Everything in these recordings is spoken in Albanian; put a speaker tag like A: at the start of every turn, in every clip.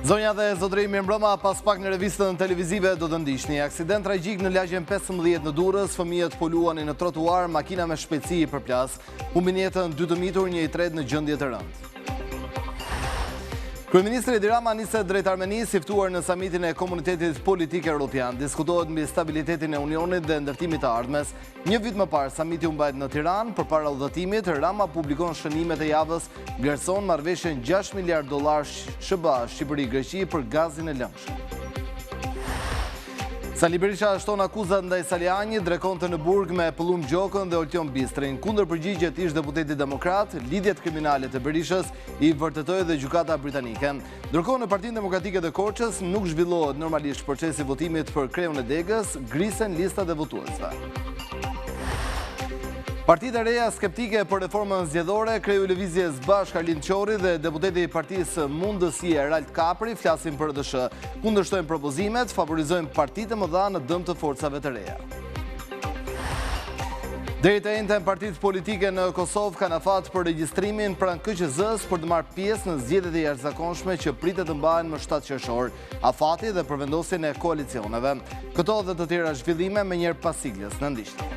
A: Zonja dhe zotëri, mirëmbrëma, pas pak në revistën televizive do të ndiqni. Aksident tragjik në lagjen 15 në Durrës, fëmijët po luanin në trotuar, makina me shpejtësi i përplas, humbin jetën 2 të mitur, një i tretë në gjendje të rëndë. Kryeministri Edi Rama niset drejt Armenisë, si ftuar në samitin e Komunitetit Politik Evropian. Diskutohet mbi stabilitetin e Unionit dhe ndërtimit të ardhmes. Një vit më parë, samiti u mbajt në Tiranë. Përpara udhëtimit, Rama publikon shënimet e javës, vlerëson marrëveshjen $6 miliard SBA Shqipëri-Greqi për gazin e lëngshëm. Sali Berisha shton akuzat ndaj Saliani, drekonte në burg me Pëllum Gjokën dhe Oltion Bistrin. Kundër përgjigjet ish deputeti demokrat, lidhjet kriminale të Berishës i vërtetoi dhe gjykata britanike. Ndërkohë në Partinë Demokratike të Korçës nuk zhvillohet normalisht procesi votimit për kreun e Degës, grisen listat e votuesve. Partitë e reja skeptike për reformën zgjedhore, kreu i lëvizjes Bashk Arlind Qori dhe deputeti i Partisë Mundësie Erald Kapri flasin për DSH, kundërshtojnë propozimet, favorizojnë partitë më dha në dëm të forcave të reja. Deri të njëjtën partitë politike në Kosovë kanë afat për regjistrimin pranë KQZ-s për të marrë pjesë në zgjedhjet e jashtëzakonshme që pritet të mbahen më 7 qershor, afati dhe përvendosjen e koalicioneve. Këto dhe të tjera zhvillime me njëherë pas sigles në ndiqni.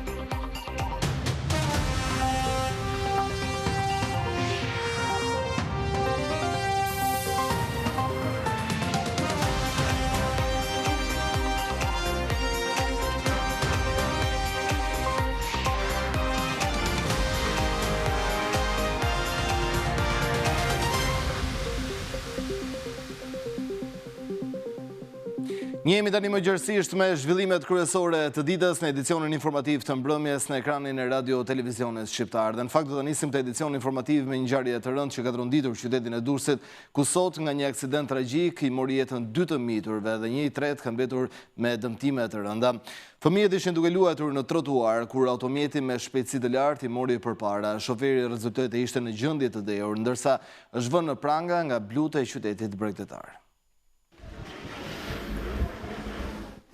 A: Njemi tani më gjërësisht me zhvillimet kryesore të ditës në edicionin informativ të mbrëmjes në ekranin e radio televiziones shqiptar. Dhe në fakt do të nisim të edicion informativ me një ngjarje të rëndë që ka tronditër qytetin e Durrësit, ku sot nga një aksident tragjik i mori jetën 2 të miturve dhe një i tretë kanë mbetur me dëmtime të rënda. Fëmijët ishin duke luajtur në trotuar kur automjeti me shpejtësi të lartë i mori përpara. Shoferi rezultoi të ishte në gjendje të dehur, ndërsa është vënë në pranga nga bluta e qytetit bregdetar.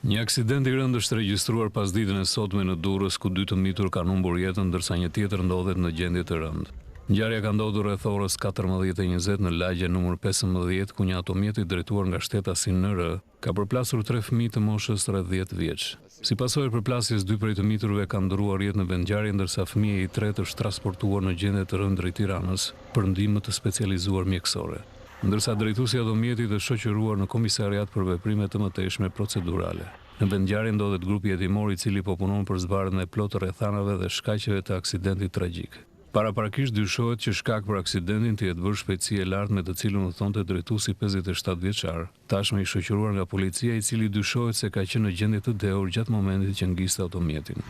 B: Një aksident i rëndë është regjistruar pas ditën e sotme në Durrës, ku 2 të mitur kanë humbur jetën, ndërsa një tjetër ndodhet në gjendje të rëndë. Ngjarja ka ndodhur rreth orës 14:20 në lagjen numër 15, ku një automjet i drejtuar nga shtetasi NR ka përplasur 3 fëmijë të moshës rreth 10 vjeç. Si pasojë e përplasjes, 2 prej të miturve kanë ndëruar jetë në vendngjarje, ndërsa fëmia i tretë është transportuar në gjendje të rëndë drejt Tiranës për ndihmë të specializuar mjekësore, ndërsa drejtuesi i automjetit është shoqëruar në komisariat për veprime të mëtejshme procedurale. Në vendngjarje ndodhet grupi hetimor i cili po punon për zbardhjen e plotë rrethanave dhe shkaqeve të aksidentit tragjik. Paraprakisht dyshohet që shkak për aksidentin të jetë bërë shpejtësi e lartë, me të cilën u thonte drejtuesi 57 vjeçar, tashmë i shoqëruar nga policia, i cili dyshohet se ka qenë në gjendje të dehur gjatë momentit që ngiste automjetin.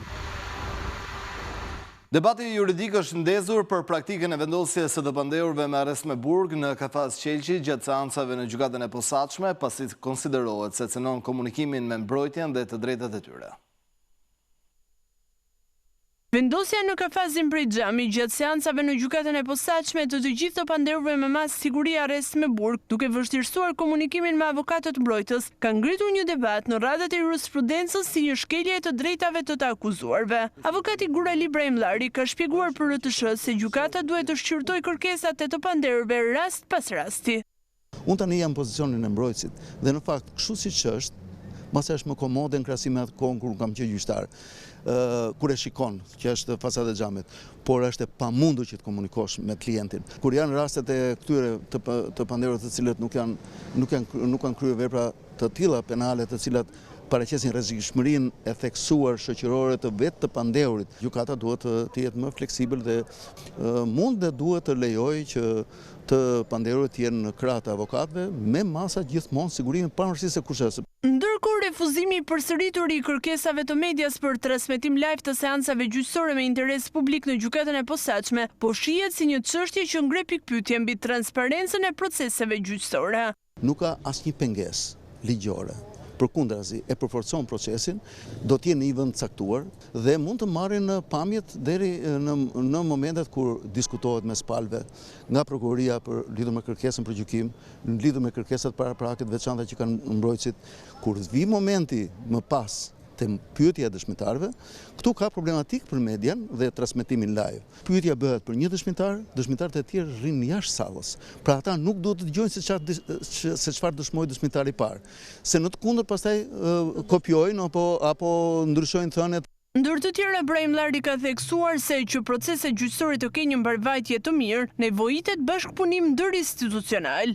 A: Debati juridik është ndezur për praktikën e vendosjes së të pandehurve me arrest me burg në Kafaz Qelqi gjatë seancave në gjykatën e posaçme, pasi konsiderohet se cënon komunikimin me mbrojtjen dhe të drejtat e tyre.
C: Vendosja në Kafazin prej xhami gjatë seancave në gjykatën e posaçme të gjithë të pandehurve me mas siguri arrest me burg, duke vështirësuar komunikimin me avokatët mbrojtës, ka ngritur një debat në radhët e jurisprudencës si një shkelje e të drejtave të të akuzuarve. Avokati Gurali Brajmllari ka shpjeguar për RTS se gjykata duhet të shqyrtojë kërkesat e të pandehurve rast pas rasti.
D: Unë tani jam pozicionin e mbrojtësit dhe në fakt kështu siç është, masa është më komode në krahasim me atë kohën kur kam qenë gjyqtar, kur e shikon që është facada e xhamit, por është e pamundur që të komunikosh me klientin. Kur janë rastet e këtyre të pandehurve të cilët nuk kanë kryer vepra të tilla penale, të cilat paraqesin rrezikshmërinë e theksuar shoqërore të vetë të pandehurit, gjykata duhet të jetë më fleksibël dhe mund dhe duhet të lejojë që të pandehurët të jenë në krah të avokatëve me masa gjithmonë sigurimin pavarësisht se kush është.
C: Ndërkohë refuzimi i përsëritur i kërkesave të medias për transmetim live të seancave gjyqësore me interes publik në gjykatën e posaçme po shihet si një çështje që ngre pikpyetje mbi transparencën e proceseve gjyqësore.
D: Nuk ka asnjë pengesë ligjore. Përkundrazi e përforcon procesin, do të jenë në një vend caktuar dhe mund të marrin pamjet deri në momentet kur diskutohet mes palëve nga prokuroria për lidhur me kërkesën për gjykim, lidhur me kërkesat paraprake të veçanta që kanë mbrojtësit. Kur vi momenti më pas te pyetja e dëshmitarëve, këtu ka problematik për median dhe transmetimin live. Pyetja bëhet për një dëshmitar, dëshmitarët e tjerë rrinë jashtë sallës. Pra ata nuk duhet të dëgjojnë se çfarë dëshmoi dëshmitari i parë. Se në të kundërt pastaj kopjojnë apo ndryshojnë thëniet.
C: Ndër të tjera, Brahim Lari ka theksuar se që proceset gjyqësore të kenë një mbarvajtje të mirë, nevojitet bashkëpunim ndërinstitucional.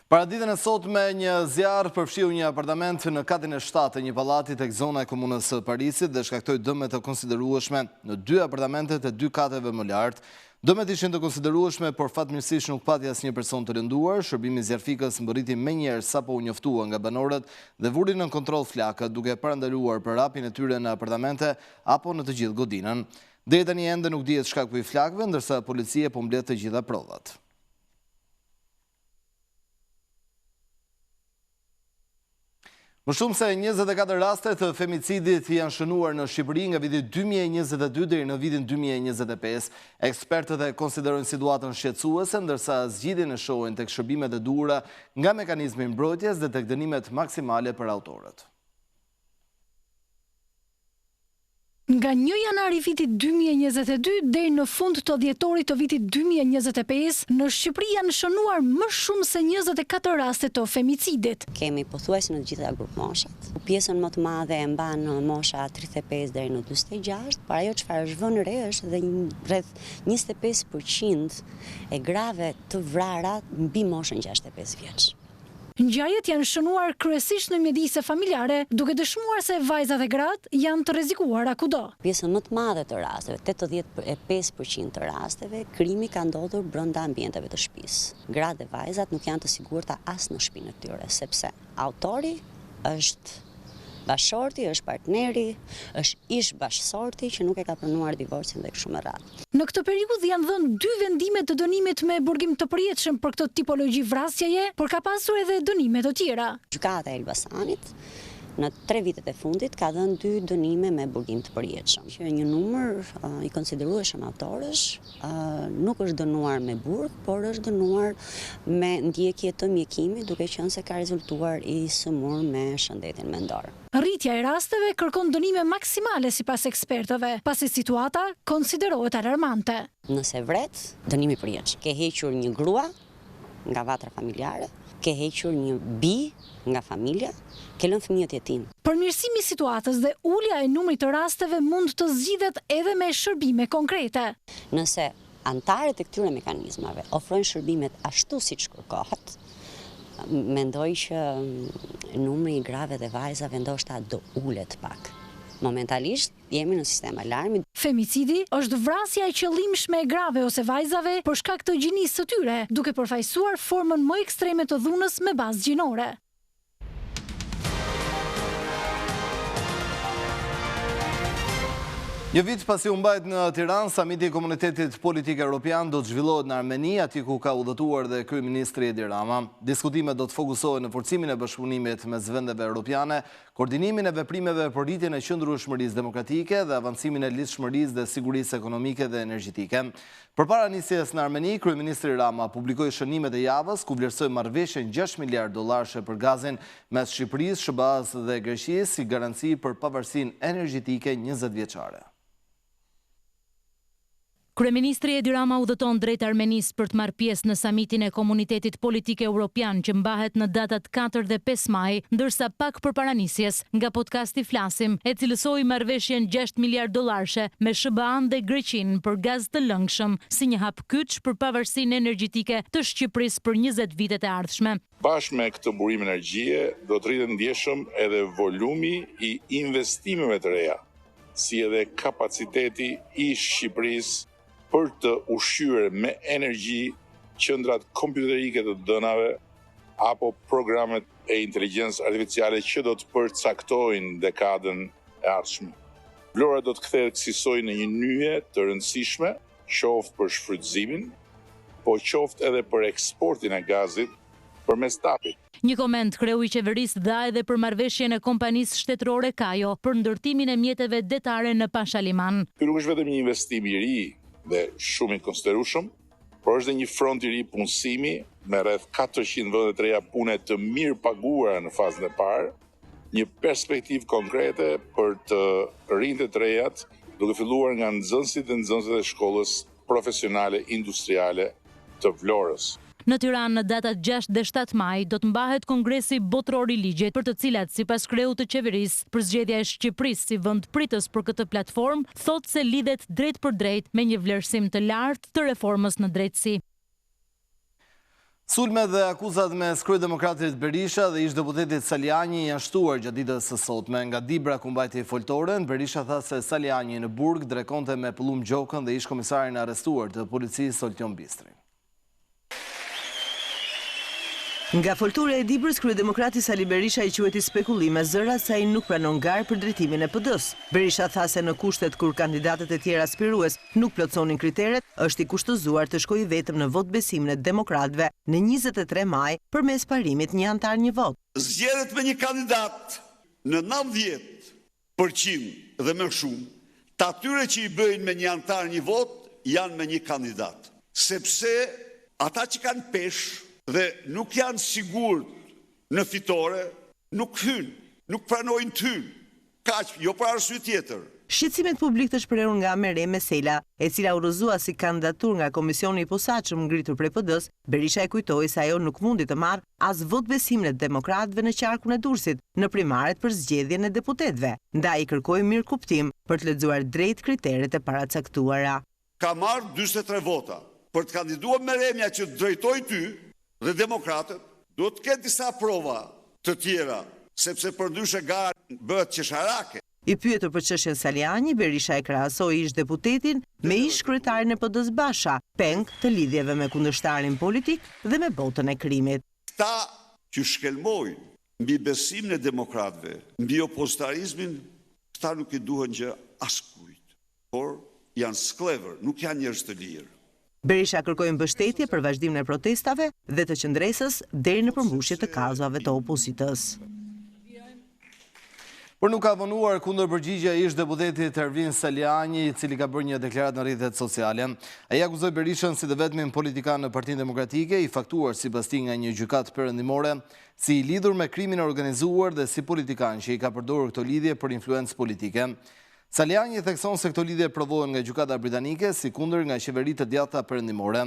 A: Para ditën e sotme, një zjarr përfshiu një apartament në katin e 7 të një pallati tek zona e komunës së Parisit dhe shkaktoi dëme të konsiderueshme në 2 apartamentet e 2 kateve më lart. Dëmet ishin të konsiderueshme, por fatmirësisht nuk pati asnjë person të lënduar. Shërbimi zjarfikës mbërriti menjëherë sapo u njoftua nga banorët dhe vuri në kontroll flakët, duke parandaluar për hapjen e tyre në apartamente apo në të gjithë godinën. Deri tani ende nuk dihet shkaku i flakëve, ndërsa policia po mbledh të gjitha provat. Më shumë se 24 raste të femicidit janë shënuar në Shqipëri nga viti 2022 deri në vitin 2025. Ekspertët e konsiderojnë situatën shqetësuese, ndërsa zgjidhjen e shohin tek shërbimet e duhura nga mekanizmi i mbrojtjes dhe tek dënimet maksimale për autorët.
E: Nga 1 janar i vitit 2022 deri në fund të dhjetorit të vitit 2025, në Shqipëri janë shënuar më shumë se 24 raste të femicidit.
F: Kemi pothuajse në të gjitha grup moshat. Pjesën më të madhe e mban në mosha 35 deri në 46, por ajo çfarë është vënë re është dhe rreth 25% e grave të vrara mbi moshën 65 vjeç.
E: Ngjarjet janë shënuar kryesisht në mjedise familjare, duke dëshmuar se vajzat e gratë janë të rrezikuara kudo.
F: Pjesën më të madhe të rasteve, 85% të rasteve, krimi ka ndodhur brenda ambienteve të shtëpisë. Gratë dhe vajzat nuk janë të sigurta as në shtëpinë e tyre, sepse autori është bashorti, është partneri, është ish bashkësorti që nuk e ka pranuar divorcin dhe kështu me radhë.
E: Në këtë periudhë janë dhënë 2 vendime të dënimit me burgim të përjetshëm për këtë tipologji vrasjeje, por ka pasur edhe dënime të tjera.
F: Gjykata e Elbasanit në 3 vitet e fundit ka dhënë 2 dënime me burgim të përjetshëm. Që një numër i konsiderueshëm autorësh nuk është dënuar me burg, por është dënuar me ndjekje të mjekimit, duke qenë se ka rezultuar i sëmur me shëndetin mendor.
E: Rritja e rasteve kërkon dënime maksimale sipas ekspertëve, pasi situata konsiderohet alarmante.
F: Nëse vret, dënimi i përjetshëm. Ke hequr një grua nga vatra familjare, ke hequr një bi nga familja, ke lënë fëmijët jetim.
E: Përmirësimi i situatës dhe ulja e numrit të rasteve mund të zgjidhet edhe me shërbime konkrete.
F: Nëse antarët e këtyre mekanizmave ofrojnë shërbimet ashtu siç kërkohet, mendoj që numri i grave dhe vajzave ndoshta do ulet pak. Momentalisht jemi në sistem alarmi.
E: Femicidi është vrasja e qëllimshme e grave ose vajzave për shkak të gjinisë së tyre, duke përfaqësuar formën më ekstreme të dhunës me bazë gjinore.
A: Një vit pasi u mbajt në Tiranë, samiti i Komunitetit Politik Evropian do të zhvillohet në Armeni, aty ku ka udhëtuar dhe kryeministri Edi Rama. Diskutimet do të fokusohen në forcimin e bashkëpunimit mes vendeve europiane, koordinimin e veprimeve për rritjen e qëndrueshmërisë demokratike dhe avancimin e lidhshmërisë dhe sigurisë ekonomike dhe energjetike. Përpara nisjes në Armeni, kryeministri Rama publikoi shënimet e javës ku vlerësoi marrëveshjen $6 miliardë për gazin mes Shqipërisë, SBA-s dhe Greqisë si garanci për pavarësinë energjetike 20 vjeçare.
G: Kryeministri Edi Rama udhëton drejt Armenisë për të marrë pjesë në samitin e Komunitetit Politik Evropian që mbahet në datat 4 dhe 5 maj, ndërsa pak përpara nisjes, nga podcasti Flasim, e cilësoi marrëveshjen $6 miliardë me SBA-n dhe Greqinë për gaz të lëngshëm si një hap kyç për pavarësinë energjetike të Shqipërisë për 20 vitet e ardhshme.
H: Bashkë me këtë burim energjie, do të rritet ndjeshëm edhe volumi i investimeve të reja, si edhe kapaciteti i Shqipërisë për të ushqyer me energji qendrat kompjuterike të dënave apo programet e inteligjencës artificiale që do të përcaktojnë dekadën e ardhshme. Vlora do të kthehet kësaj në një nyje të rëndësishme, qoftë për shfrytëzimin, po qoftë edhe për eksportin e gazit përmes TAP-it.
G: Një koment kreu i qeverisë dha edhe për marrëveshjen e kompanisë shtetërore Kajo për ndërtimin e mjeteve detare në Pashaliman.
H: Ky nuk është vetëm një investim i ri dhe shumë i konsiderueshëm, por është dhe një front i ri punësimi me rreth 400 vende të reja pune të mirë paguara në fazën e parë, një perspektivë konkrete për të rinjtë të rejat, duke filluar nga nxënësit dhe nxënësit e shkollës profesionale industriale të Vlorës.
G: Në Tiranë në datat 6 dhe 7 maj do të mbahet kongresi botëror i ligjet për të cilat sipas kreut të qeverisë përzgjedhja e Shqipërisë si vend pritës për këtë platformë thotë se lidhet drejt për drejt me një vlerësim të lartë të reformës në drejtësi.
A: Sulme dhe akuzat me kryedemokratit Berisha dhe ish-deputetit Saliani janë shtuar gjatë ditës së sotme. Nga Dibra ku mbajti foltoren, Berisha tha se Saliani në burg drekonte me pëllum gjokën dhe ish-komisarin arrestuar të policisë Soltion Bistri.
I: Nga foltura e Dibrës, kryedemokrati Sali Berisha i queti spekulime zëra se ai nuk pranon garë për drejtimin e PD-s. Berisha tha se në kushtet kur kandidatët e tjerë aspirues nuk plotësonin kriteret, është i kushtëzuar të shkojë vetëm në vot besimin e demokratëve në 23 maj përmes parimit një antar një vot.
J: Zgjedhet me një kandidat në 90% dhe më shumë, të atyre që i bëjnë me një antar një vot janë me një kandidat. Sepse ata që kanë peshë dhe nuk janë sigurt në fitore, nuk hynë, nuk pranojnë të hynë, kaq, jo për arsye tjetër.
I: Shqetësimet publik të shprehur nga Mere Mesela, e cila urrëzua si kandidatur nga komisioni i posaçëm ngritur prej PD-s, Berisha e kujtoi se ajo nuk mundi të marrë as vot besimin e demokratëve në qarkun e Durrësit në primaret për zgjedhjen e deputetëve, ndaj i kërkoi mirë kuptim për të lexuar drejt kriteret e paracaktuara.
J: Ka marrë 43 vota për të kandiduar Meremja që të drejtoj ty dhe demokratët, do të ketë disa prova të tjera, sepse përndryshe gara bëhet qesharake.
I: I pyetur për çështjen Saliani, Berisha e krahasoi ish-deputetin me ish-kryetarin e PD-s Basha, peng të lidhjeve me kundërshtarin politik dhe me botën e krimit.
J: Ta që shkelmojnë mbi besimin e demokratëve, mbi opozitarizmin, ta nuk i duhen gjë askujt, por janë sklever, nuk janë njerëz të lirë.
I: Berisha kërkoi mbështetje për vazhdimin e protestave dhe të qëndresës deri në përmbushje të kazave të opozitës.
A: Por nuk ka vonuar kundër përgjigja ish-deputetit Ervin Saliani, i cili ka bërë një deklaratë në rrjetet sociale. Ai akuzoi Berishën si të vetmin politikan në Partinë Demokratike, i faktuar sipas tij nga një gjykatë perëndimore, si i lidhur me krimin e organizuar dhe si politikan që i ka përdorur këto lidhje për influencë politike. Saliani thekson se këto lidhje provohen nga gjykata britanike si kundër nga qeveritë të djathta perëndimore.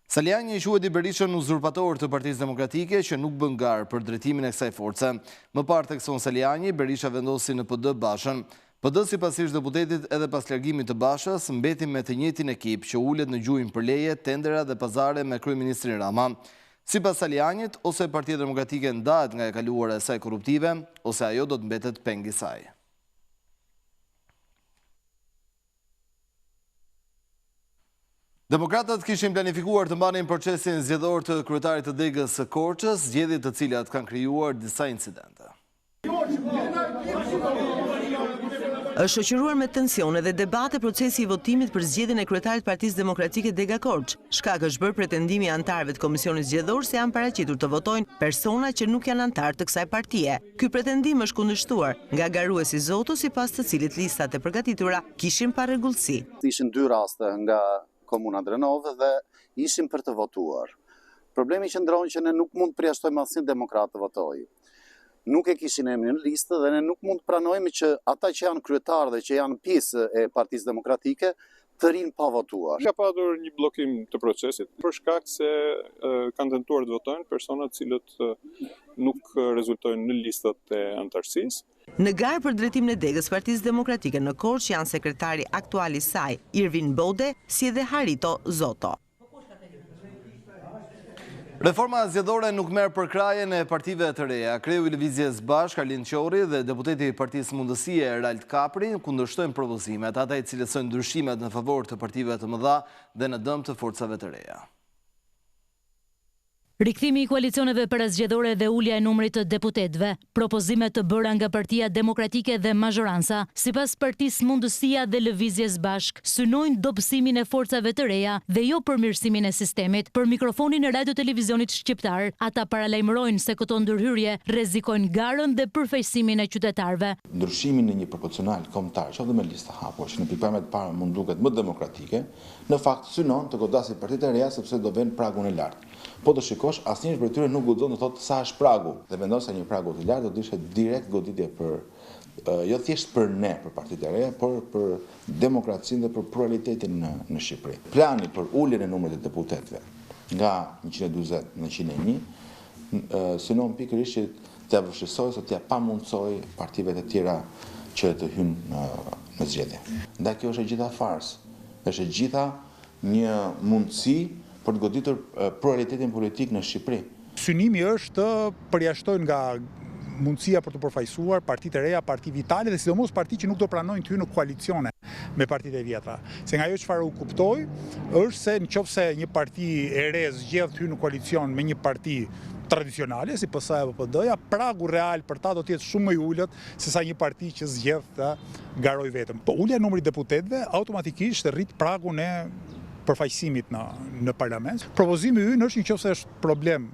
A: Saliani i quajti Berishën uzurpator të Partisë Demokratike që nuk bën garë për drejtimin e kësaj force. Më parë thekson Saliani, Berisha vendosi në PD Bashën. PD sipas ish-deputetit edhe pas largimit të Bashës mbeti me të njëjtin ekip që ulet në gjujmë për leje, tendera dhe pazare me kryeministrin Rama. Sipas Salianit, ose Partia Demokratike ndahet nga e kaluara e saj korruptive, ose ajo do të mbetet peng i saj. Demokratët kishin planifikuar të mbanin procesin zgjedhor të kryetarit të degës së Korçës, zgjedhjet të cilat kanë krijuar disa incidente.
I: Është shoqëruar me tensione dhe debate procesi i votimit për zgjedhjen e kryetarit Partisë Demokratike Dega Korç. Shkak është bërë pretendimi i antarëve të komisionit zgjedhor se janë paraqitur të votojnë persona që nuk janë antar të kësaj partie. Ky pretendim është kundërshtuar nga garuesi Zoto, sipas të cilit listat e përgatitura kishin parregullsi.
K: Ishin 2 raste nga Komuna Drenove dhe ishim për të votuar. Problemi qëndron që ne nuk mund të përjashtojmë asnjë demokrat të votojë. Nuk e kishin emrin në listë dhe ne nuk mund të pranojmë që ata që janë kryetarë dhe që janë pjesë e Partisë Demokratike të rinë pa votuar.
L: Ka padur një bllokim të procesit për shkak se kanë tentuar të votojnë persona të cilët nuk rezultojnë në listat e antarësisë.
I: Në garë për drejtimin e degës Partisë Demokratike në Korçë janë sekretari aktual i saj, Irvin Bode, si edhe Harito Zoto.
A: Reforma zgjedhore nuk merr për krajen e partive të reja. Kreu i Lëvizjes Bashk, Arlind Qori dhe deputeti i Partisë Mundësie Erald Kapri kundërshtojnë propozimet, ata i cilësojnë ndryshimet në favor të partive të mëdha dhe në dëm të forcave të reja.
G: Rikthimi i koalicioneve parasgjedhore dhe ulja e numrit të deputetëve, propozime të bëra nga Partia Demokratike dhe Mazhoranca, sipas Partisë Mundësia dhe Lëvizjes Bashk, synojnë dobësimin e forcave të reja dhe jo përmirësimin e sistemit. Për mikrofonin e Radio Televizionit Shqiptar, ata paralajmërojnë se këto ndërhyrje rrezikojnë garën dhe përfaqësimin e qytetarëve.
M: Ndryshimin në një proporcional kombëtar, qoftë me listë hapur, që në pikpamje të parë mund duket më demokratike, në fakt synon të godasë partitë e reja sepse do vënë pragun e lartë. Po të shikosh, asnjëri prej tyre nuk guxon të thotë sa është pragu. Dhe mendon se një pragu të lartë do të ishte direkt goditje për jo thjesht për ne, për partitë e reja, por për demokracinë dhe për pluralitetin në Shqipëri. Plani për uljen e numrit të deputetëve nga 140 në 101 synon pikërisht që t'ia vështirësoj ose t'ia pamundësoj partive të tjera që të hynë në zgjedhje. Ndaj kjo është e gjitha farsë, është e gjitha një mundësi për të goditur pluralitetin politik në Shqipëri.
N: Synimi është të përjashtojnë nga mundësia për të përfaqësuar partitë e reja, parti vitale dhe sidomos parti që nuk do pranojnë të hyjnë në koalicione me partitë e vjetra. Se nga ajo çfarë u kuptoi është se nëse një parti e re zgjedh të hyjë në koalicion me një parti tradicionale si PS apo PD-ja, pragu real për ta do të jetë shumë më i ulët se sa një parti që zgjedh të garoj vetëm. Po ulja e numrit deputetëve automatikisht rrit pragun e përfaqësimit në parlament. Propozimi ynë është nëse është problem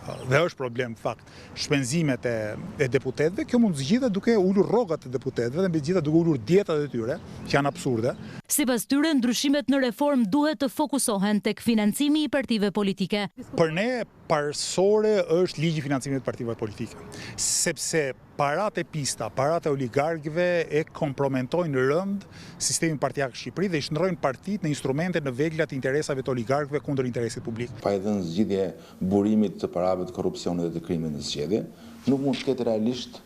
N: dhe është problem në fakt shpenzimet e deputetëve, kjo mund zgjidhet duke ulur rrogat e deputetëve dhe mbi të gjitha duke ulur dietat e tyre, që janë absurde.
G: Sipas tyre, ndryshimet në reformë duhet të fokusohen tek financimi i partive politike.
N: Për ne parësore është ligji i financimit të partive politike, sepse paratë e pista, paratë e oligarkëve e kompromentojnë rënd sistemin partijak në Shqipëri dhe i shndrojnë partitë në instrumente në vegla të interesave të oligarkëve kundër interesit publik.
M: Pa i dhënë zgjidhje burimit të parave të korrupsionit dhe të krimit në zgjedhje, nuk mund të ketë realisht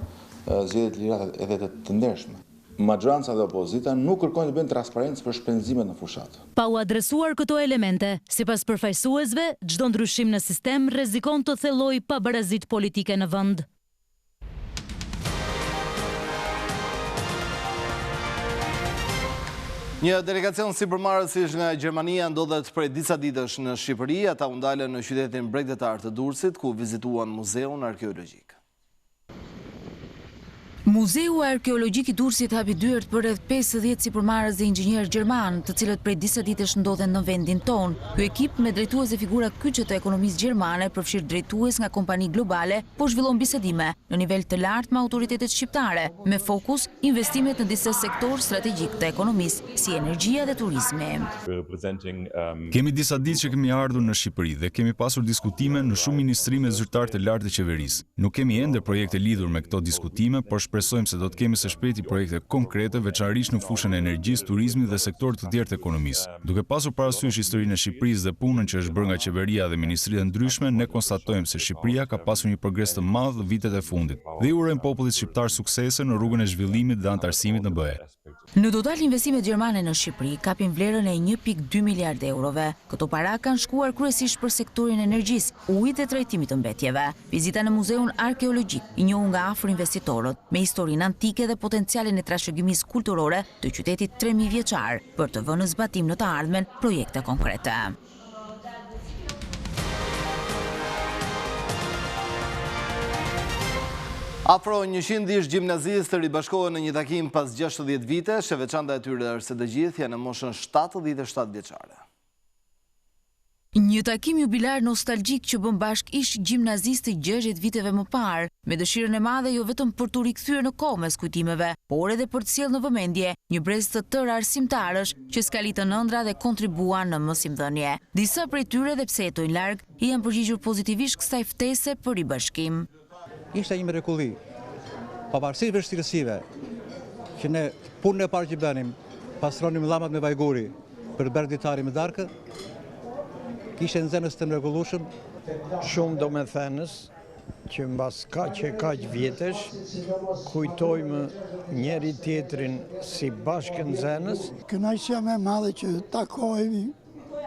M: zgjedhje të lira edhe të ndershme. Majoranca dhe opozita nuk kërkojnë të bëjnë transparencë për shpenzimet në fushat.
G: Pa u adresuar këto elemente, sipas përfaqësuesve, çdo ndryshim në sistem rrezikon të thellojë pabarazitë politike në vend.
A: Një delegacion sipërmarrësish nga Gjermania ndodhet prej disa ditësh në Shqipëri. Ata u ndalën në qytetin bregdetar të Durrësit, ku vizituan muzeun arkeologjik.
O: Muzeu Arkeologjik i Durrësit hapi dyert për rreth 50 sipërmarrës dhe inxhinier gjerman, të cilët prej disa ditësh ndodhen në vendin tonë. Ky ekip me drejtues dhe figura kyçe të ekonomisë gjermane, përfshirë drejtues nga kompani globale, po zhvillon bisedime në nivel të lartë me autoritetet shqiptare, me fokus investimet në disa sektor strategjik të ekonomisë, si energjia dhe turizmi.
P: Kemi disa ditë që kemi ardhur në Shqipëri dhe kemi pasur diskutime në shumë ministrime zyrtare të lartë të qeverisë. Nuk kemi ende projekte lidhur me këto diskutime, por shpresojmë se do të kemi së shpejti projekte konkrete, veçanërisht në fushën e energjisë, turizmit dhe sektorët të tjerë të ekonomisë. Duke pasur parasysh historinë e Shqipërisë dhe punën që është bërë nga qeveria dhe ministritë ndryshme, ne konstatojmë se Shqipëria ka pasur një progres të madh vitet e fundit dhe urojmë popullit shqiptar suksese në rrugën e zhvillimit dhe antarësimit në BE.
O: Në total, investimet gjermane në Shqipëri kapin vlerën e 1.2 miliard eurove. Këto para kanë shkuar kryesisht për sektorin e energjisë, ujit dhe trajtimit të mbetjeve. Vizita në muzeun arkeologjik i njohur nga afër investitorët, me historinë antike dhe potencialin e trashëgimisë kulturore të qytetit 3000 vjeçar, për të vënë në zbatim në të ardhmen projekte konkrete.
A: Afro 100 ish gjimnazistë ribashkohen në një takim pas 60 vite, e veçanta e tyre është se të gjithë janë në moshën 77 vjeçare.
O: Një takim jubilar nostalgjik që bën bashk ish gjimnazistë 60 viteve më parë, me dëshirën e madhe jo vetëm për t'u rikthyer në kohë mes kujtimeve, por edhe për të sjellë në vëmendje një brez të tërë arsimtarësh që skalitën ëndra dhe kontribuan në mësimdhënie. Disa prej tyre, dhe pse jetojnë larg, i janë përgjigjur pozitivisht kësaj ftese për ribashkim.
Q: Ishte një mrekulli, pavarësisht vështirësive, që ne punën e parë që bënim, pastronim llamat me vajguri për berditari me darkë, kishte nxënës të mrekullueshëm.
R: Shumë domethënës që mbas kaq vjetesh kujtojmë njëri tjetrin si bashkënxënës.
S: Kënaqësia më e madhe që takohemi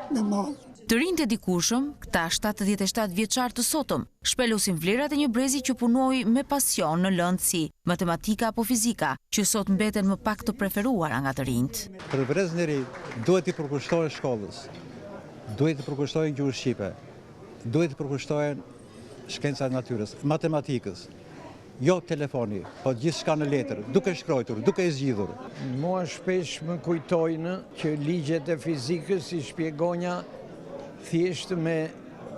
S: me madh.
O: Të rinjtë e dikurshëm, këta 77 vjeçar të sotëm, shpelosin vlerat e një brezi që punoi me pasion në lëndë si matematika apo fizika, që sot mbeten më pak të preferuara nga të rinjtë.
Q: Për brezin e ri duhet i përkushtohen shkollës, duhet i përkushtohen gjuhës shqipe, duhet i përkushtohen shkencat e natyrës, matematikës. Jo telefoni, po gjithçka në letër, duke shkruar, duke e zgjidhur.
R: Mua shpesh më kujtojnë që ligjet e fizikës i shpjegonja thjesht me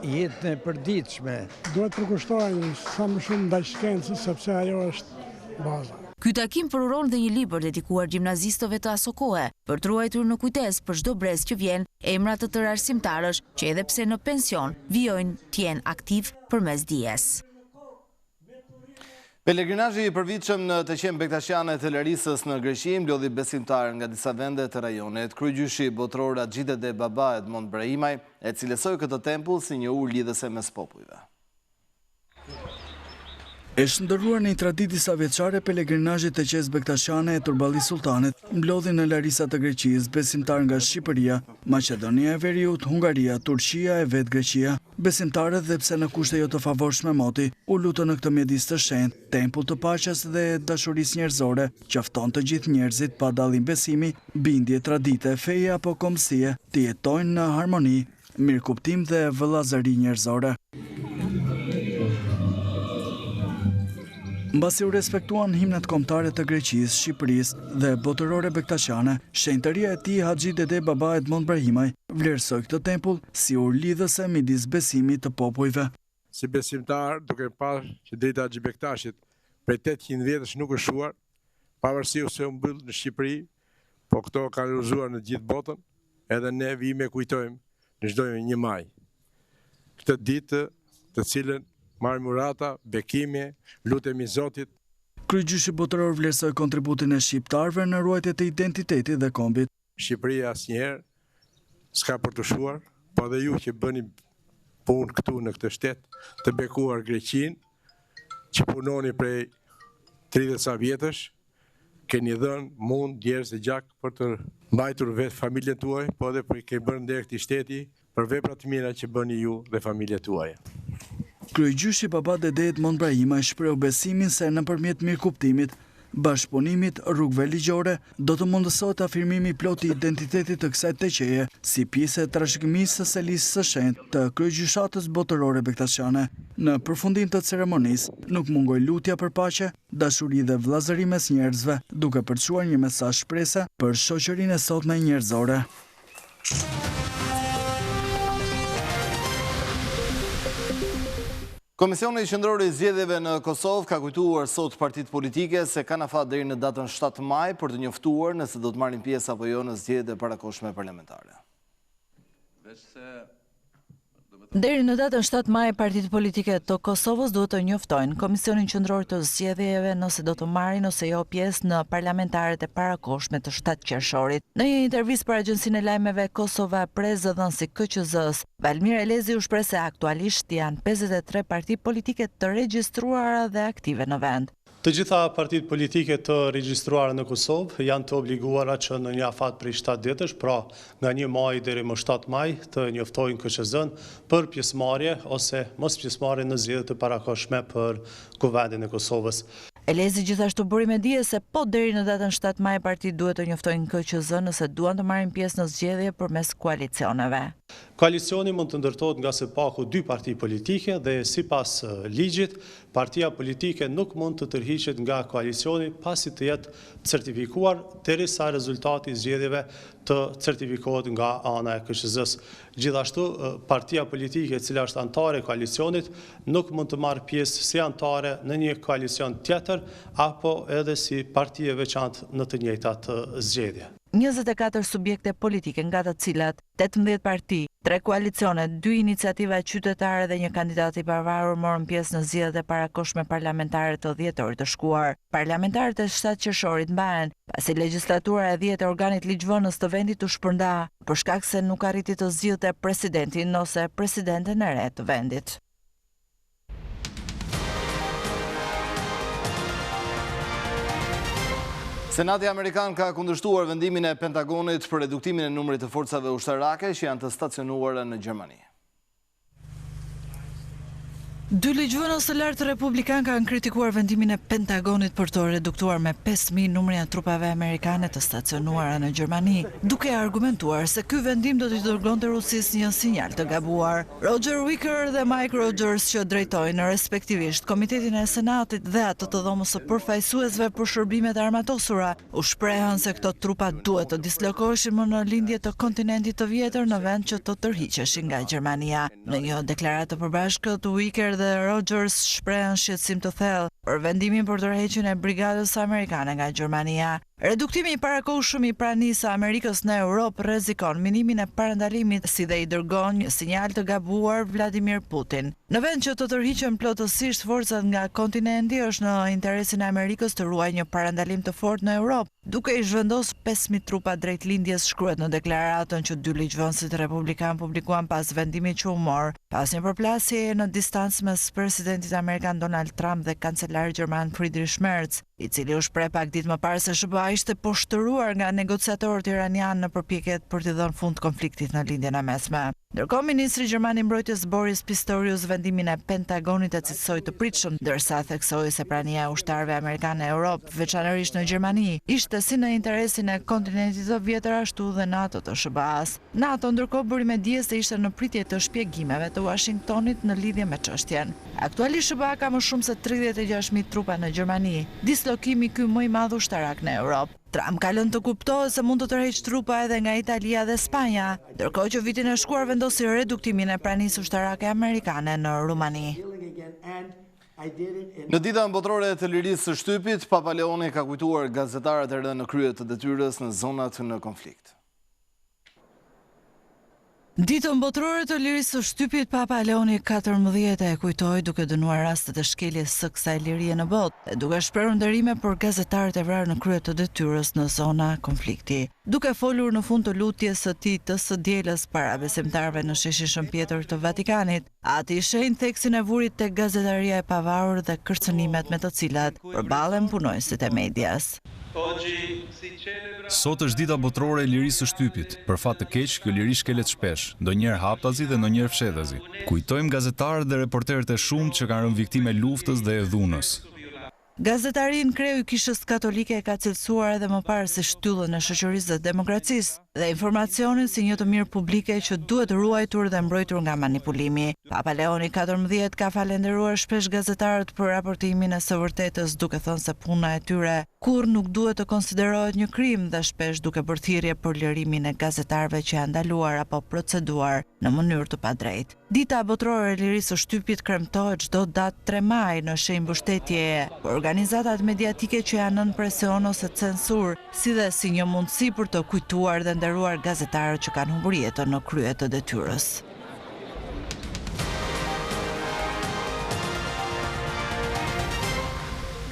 R: jetën e përditshme.
S: Duhet përkushtohen sa më shumë ndaj shkencës, sepse ajo është baza.
O: Ky takim përuron dhe një libër dedikuar gjimnazistëve të asokohe, për të ruajtur në kujtesë për çdo brez që vjen, emrat të tërë arsimtarësh që edhe pse në pension vijojnë të jenë aktiv përmes dijes.
A: Pelegrinazhi i përvitshëm në të qenë Bektashiane të Larisës në Greqi mblodhi besimtarë nga disa vende të rajonit. Kryegjyshi botror Xhidede Baba Edmond Brahimaj e cilësoi këtë tempull si një urë lidhëse mes popujve.
T: E shndërruar në një traditë disa vjeçare, pelegrinazhit të qes Bektashiane e Turballi Sultanit mblodhi në Larisa të Greqisë besimtarë nga Shqipëria, Maqedonia e Veriut, Hungaria, Turqia e vetë Greqia. Besimtarët dhe pse në kushte jo të favorshme moti, u lutën në këtë mjedis të shenjtë, tempull të paqes dhe dashurisë njerëzore, qafton të gjithë njerëzit pa dallim besimi, bindje, tradite, feje apo kombësie, të jetojnë në harmoni, mirëkuptim dhe vëllazëri njerëzore. Mbasi u respektuan himnet kombëtare të Greqisë, Shqipërisë dhe botërore Bektashiane, shenjtëria e tij Xhidede Baba Edmond Brahimaj vlerësoi këtë tempull si urë lidhëse midis besimit të popujve.
U: Si besimtar, duke parë që drejta e Bektashit prej 800 vjetësh nuk është shuar, pavarësisht se u mbyll në Shqipëri, po këto kanë rruzuar në gjithë botën, edhe ne vime kujtojmë në çdo 1 maj. Këtë ditë të cilën marrim urata, bekime, lutemi Zotit.
T: Kryegjyshi botëror vlerësoi kontributin e shqiptarëve në ruajtje të identitetit dhe kombit.
U: Shqipëria asnjëherë s'ka për të shuar, po dhe ju që bëni punë këtu në këtë shtet të bekuar Greqinë, që punoni prej 30 sa vjetësh, keni dhënë mund djerës e gjak për të mbajtur vetë familjen tuaj, po dhe për keni bërë nder këtij shteti për veprat të mira që bëni ju dhe familjet tuaja.
T: Kryegjyshi Baba Dede Edmond Brahimaj shpreu besimin se nëpërmjet mirëkuptimit, bashkëpunimit, rrugëve ligjore, do të mundësohet afirmimi plot i identitetit të kësaj teqeje, si pjesë e trashëgimisë së lisës së shenjtë të kryegjyshatës botërore Bektashiane. Në përfundim të ceremonisë, nuk mungoi lutja për paqe, dashuri dhe vëllazëri mes njerëzve, duke përçuar një mesazh shprese për shoqërinë e sotme njerëzore.
A: Komisioni Qendror i Zgjedhjeve në Kosovë ka kujtuar sot partitë politike se kanë afat deri në datën 7 maj për të njoftuar nëse do të marrin pjesë apo jo në zgjedhjet e parakohshme parlamentare.
V: Deri në datën 7 maj, partitë politike të Kosovës duhet të njoftojnë Komisionin Qendror të Zgjedhjeve nëse do të marrin ose jo pjesë në parlamentaret e parakohshme të 7 qershorit. Në një intervistë për agjencinë e lajmeve Kosova Press, zëdhënësi KQZ-s, Valmir Elezi u shpreh se aktualisht janë 53 parti politike të regjistruara dhe aktive në vend.
W: Të gjitha partitë politike të regjistruara në Kosovë janë të obliguara që në një afat prej 7 ditësh, pra nga 1 maj deri më 7 maj, të njoftojnë KQZ-n për pjesëmarrje ose mos pjesëmarrje në zgjedhjet e parakohshme për Kuvendin e Kosovës.
V: Elezi gjithashtu bëri me dije se po deri në datën 7 maj partitë duhet të njoftojnë KQZ nëse duan të marrin pjesë në zgjedhje përmes koalicioneve.
W: Koalicioni mund të ndërtohet nga së paku 2 parti politike dhe sipas ligjit, partia politike nuk mund të tërhiqet nga koalicioni pasi të jetë certifikuar derisa rezultati i zgjedhjeve të certifikohet nga ana e KQZ-s. Gjithashtu, partia politike e cila është anëtare e koalicionit nuk mund të marrë pjesë si anëtare në një koalicion tjetër apo edhe si parti e veçantë në të njëjtat zgjedhje.
V: 24 subjekte politike nga të cilat 18 parti, 3 koalicione, 2 iniciativa qytetare dhe 1 kandidat i pavarur morën pjesë në zgjedhjet e parakohshme parlamentare të dhjetorit të shkuar. Parlamentarët e 7 qershorit mbahen pasi legjislatura e 10 e organit ligjvënës të vendit u shpërnda për shkak se nuk arriti të zgjidhte presidentin ose presidenten e re të vendit.
A: Senati Amerikan ka kundërshtuar vendimin e Pentagonit për reduktimin e numrit të forcave ushtarake që janë të stacionuara në Gjermani.
V: 2 ligjvënës të lartë republikan kanë kritikuar vendimin e Pentagonit për të reduktuar me 5.000 numrin e trupave amerikane të stacionuara në Gjermani, duke argumentuar se ky vendim do t'i dërgonte Rusisë një sinjal të gabuar. Roger Wicker dhe Mike Rogers, që drejtojnë respektivisht Komitetin e Senatit dhe atë të Dhomës së Përfaqësuesve për shërbimet armatosura, u shprehën se këto trupa duhet të dislokoheshin më në lindje të kontinentit të vjetër në vend që të tërhiqeshin nga Gjermania. Në një deklaratë të përbashkët, Wicker dhe Rogers shprehën shqetësim të thellë për vendimin për tërheqjen e brigadës amerikane nga Gjermania. Reduktimi i parakohshëm i pranisë së Amerikës në Europë rrezikon minimin e parandalimit si dhe i dërgon një sinjal të gabuar Vladimir Putin. Në vend që të tërhiqen plotësisht forcat nga kontinenti, është në interesin e Amerikës të ruajë një parandalim të fortë në Europë, duke i zhvendos 5.000 trupa drejt lindjes, shkruhet në deklaratën që dy ligjvënësit republikan publikuan pas vendimit që u mor, pas një përplasjeje në distancë mes presidentit amerikan Donald Trump dhe kancelarit gjerman Friedrich Merz, i cili u shpreh pak ditë më parë se SBA ishte poshtëruar nga negociatorët iranian në përpjekjet për t'i dhënë fund konfliktit në lindjen e mesme. Ndërkohë, ministri gjerman i mbrojtjes Boris Pistorius vendimin e Pentagonit e cilësoi të pritshëm, ndërsa theksoi se prania e ushtarëve amerikanë në Europë, veçanërisht në Gjermani, ishte si në interesin e kontinentit të vjetër ashtu dhe NATO të SBA-s. NATO ndërkohë bëri me dije se ishte në pritje të shpjegimeve të Washingtonit në lidhje me çështjen. Aktualisht SBA ka më shumë se 36.000 trupa në Gjermani, dislokimi ky më i madh ushtarak në Europë. Trump ka lënë të kuptohet se mund të tërheqë trupa edhe nga Italia dhe Spanja, ndërkohë që vitin e shkuar vendosi reduktimin e pranisë ushtarake amerikane në Rumani.
A: Në ditën botërore të lirisë së shtypit, Papa Leoni ka kujtuar gazetarët e rënë në krye të detyrës në zonat në konflikt.
V: Ditën botërore të lirisë së shtypit, Papa Leoni 14 e kujtoi duke dënuar rastet e shkeljes së kësaj lirie në botë dhe duke shprehur nderime për gazetarët e vrarë në krye të detyrës në zona konflikti. Duke folur në fund të lutjes së tij të së dielës para besimtarëve në sheshin Shën Pjetër të Vatikanit, ati shenjë theksin e vurit tek gazetaria e pavarur dhe kërcënimet me të cilat përballen punonësit e medias.
P: Sot është dita botërore e lirisë së shtypit. Për fat të keq, kjo liri shkelet shpesh, ndonjëherë haptazi dhe ndonjëherë fshetazi. Kujtojmë gazetarët dhe reporterët e shumtë që kanë rënë viktime luftës dhe e dhunës.
V: Gazetarin kreu i Kishës Katolike ka cilësuar edhe më parë si shtyllën e shoqërisë dhe demokracisë dhe informacionin si një të mirë publike që duhet ruajtur dhe mbrojtur nga manipulimi. Papa Leoni 14 ka falenderuar shpesh gazetarët për raportimin e së vërtetës, duke thënë se puna e tyre kur nuk duhet të konsiderohet një krim dhe shpesh duke bërë thirrje për lirimin e gazetarëve që janë ndaluar apo proceduar në mënyrë të padrejtë. Dita botërore e lirisë së shtypit kremtohet çdo datë 3 maj në shenjë mbështetjeje për organizatat mediatike që janë nën presion ose censur, si dhe si një mundësi për të kujtuar dhe nderuar gazetarët që kanë humbur jetën në krye të detyrës.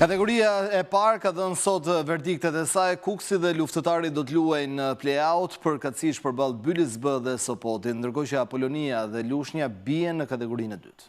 A: Kategoria e parë ka dhënë sot verdiktet e saj. Kuksi dhe luftëtari do të luajnë në play-out për kациsh përballë Bylis B dhe Sopotit, ndërkohë që Apolonia dhe Lushnja bien në kategorinë e dytë.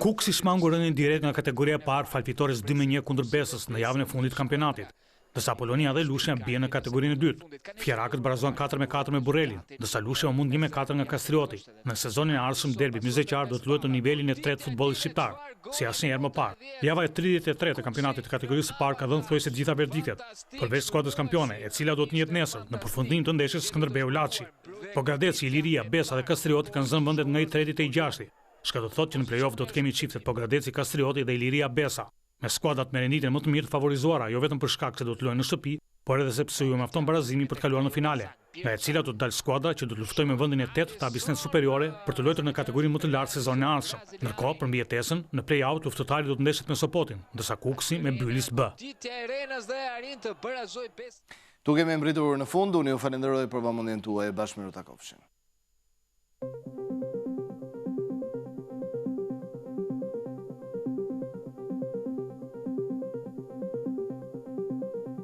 B: Kuksi shmangu rënien direkt nga kategoria e parë fal fitores 2-1 kundër Besës në javën e fundit të kampionatit. Dësa Apolonia dhe Lushnja bien në kategorinë e dytë. Fjerakët barazuan 4-4 me Burrelin, dësa Lushnja u mund 1-4 nga Kastrioti. Në sezonin e ardhshëm derbi mysqar do të luhet në nivelin e 3 të futbollit shqiptar, si asnjëherë më parë. Java e 33 të kampionatit të kategorisë së parë ka dhënë thojse të gjitha verdiktet, përveç skuadrës kampione, e cila do të njihet nesër në përfundim të ndeshjes Skënderbeu-Laçi. Pogradeci, Iliria, Besa dhe Kastrioti kanë zënë vendet nga i treti te i gjashti. Shka do të thotë që në play-off do të kemi çiftet Pogradeci, Kastrioti dhe Iliria Besa, me skuadrat me renditjen më të mirë të favorizuara, jo vetëm për shkak se do të luajnë në shtëpi, por edhe sepse ju mjafton barazimi për të kaluar në finale, nga e cila do të dalë skuadra që do të luftojë me vendin e 8 të Abisnet Superiore për të luajtur në kategorinë më të lartë sezonin e ardhshëm. Ndërkohë, për mbijetesën, në play-out luftëtari do të ndeshet me Sopotin, ndërsa Kuksi me Bylis B.
A: Tu kemi mbritur në fund, unë ju falenderoj për vëmendjen tuaj, bashkë miru takofshin.